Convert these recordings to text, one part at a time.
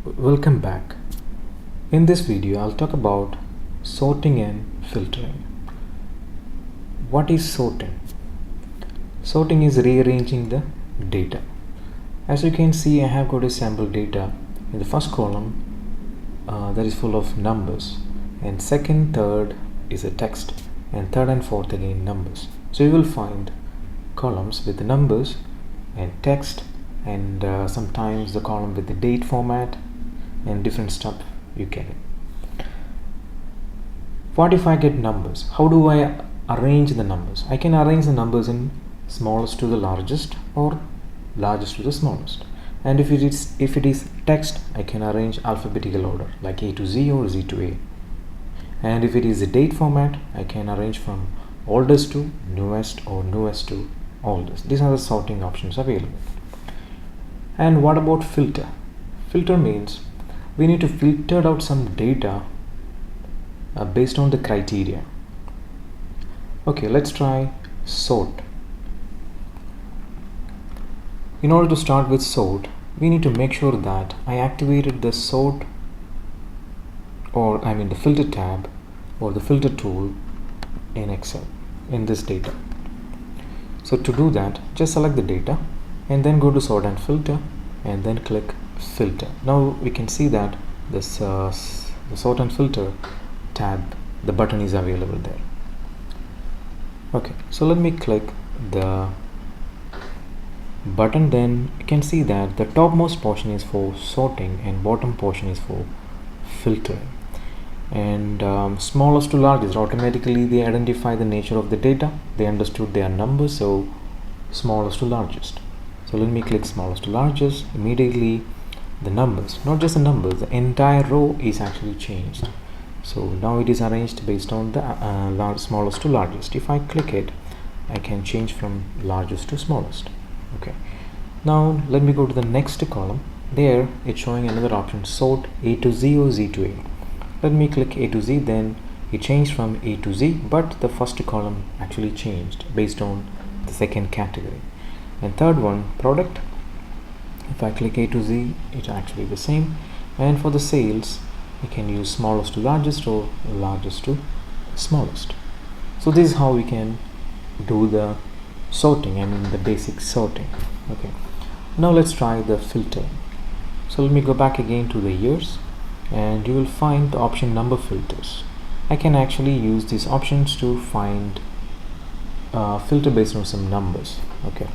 Welcome back. In this video, I'll talk about sorting and filtering. What is sorting? Sorting is rearranging the data. As you can see, I have got a sample data. In the first column, that is full of numbers, and second, third is a text, and third and fourth again numbers. So you will find columns with the numbers and text, and sometimes the column with the date format and different stuff you get it. What if I get numbers? How do I arrange the numbers? I can arrange the numbers in smallest to the largest or largest to the smallest. And if it is text, I can arrange alphabetical order like A to Z or Z to A. And if it is a date format, I can arrange from oldest to newest or newest to oldest. These are the sorting options available. And what about filter? Filter means we need to filter out some data based on the criteria. Okay, let's try sort. In order to start with sort, we need to make sure that I activated the sort, or the filter tab or the filter tool in Excel in this data. So to do that, just select the data and then go to sort and filter and then click filter. Now we can see that this the sort and filter tab, the button is available there. Okay, so let me click the button. Then you can see that the topmost portion is for sorting and bottom portion is for filtering. And smallest to largest, automatically they identify the nature of the data. They understood their numbers, so smallest to largest. So let me click smallest to largest. Immediately the numbers, not just the numbers, the entire row is actually changed. So now it is arranged based on the smallest to largest. If I click it, I can change from largest to smallest. Okay, now let me go to the next column. There it's showing another option, sort A to Z or Z to A. Let me click A to Z, then it changed from A to Z, but the first column actually changed based on the second category. And third one, product, if I click A to Z, it's actually the same. And for the sales, you can use smallest to largest or largest to smallest. So this is how we can do the sorting, the basic sorting. Okay, now let's try the filter. So let me go back again to the years, and you will find the option number filters. I can actually use these options to find filter based on some numbers. Okay,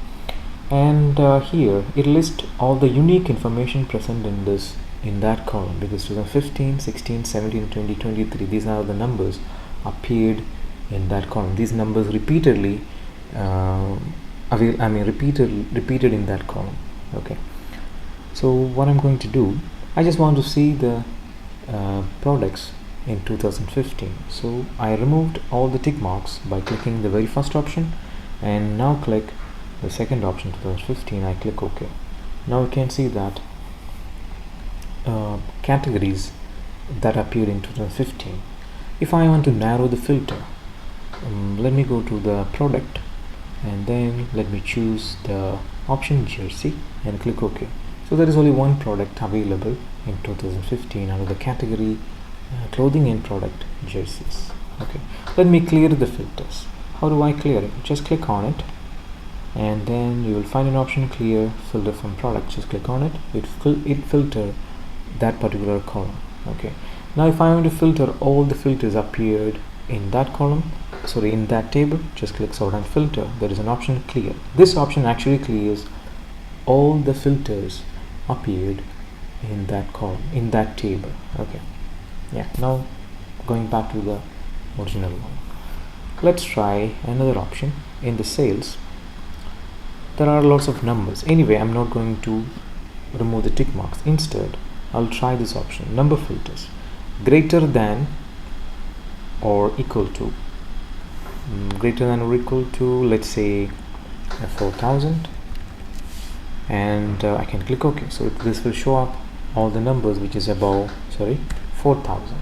and here it lists all the unique information present in that column, because 2015, 16, 17, 20, 23, these are the numbers appeared in that column. These numbers repeatedly repeated in that column. Okay, so what I'm going to do, I just want to see the products in 2015. So I removed all the tick marks by clicking the very first option, and now click the second option, 2015. I click OK. Now you can see that categories that appeared in 2015. If I want to narrow the filter, let me go to the product, and then let me choose the option jersey and click OK. So there is only one product available in 2015 under the category clothing and product jerseys. Okay, let me clear the filters. How do I clear it? Just click on it, and then you will find an option, clear filter from product. Just click on it. It filter that particular column. Okay, now if I want to filter all the filters appeared in that column, in that table, just click sort and filter. There is an option, clear. This option actually clears all the filters appeared in that column, in that table. Okay, yeah, now going back to the original one, let's try another option. In the sales, there are lots of numbers. Anyway, I'm not going to remove the tick marks. Instead, I'll try this option, number filters, greater than or equal to, greater than or equal to, let's say 4,000, and I can click OK. So this will show up all the numbers which is above 4,000.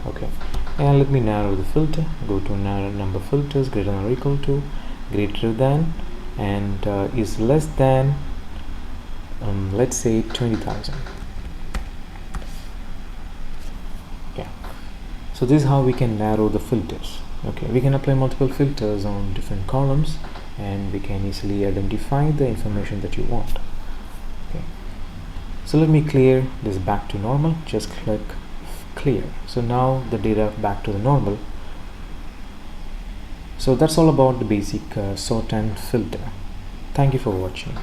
Okay, and let me narrow the filter. Go to narrow number filters, greater than or equal to, greater than, and is less than let's say 20,000. So this is how we can narrow the filters. Okay, we can apply multiple filters on different columns and we can easily identify the information that you want. Okay, so let me clear this back to normal. Just click clear. So now the data back to the normal. So that's all about the basic sort and filter. Thank you for watching.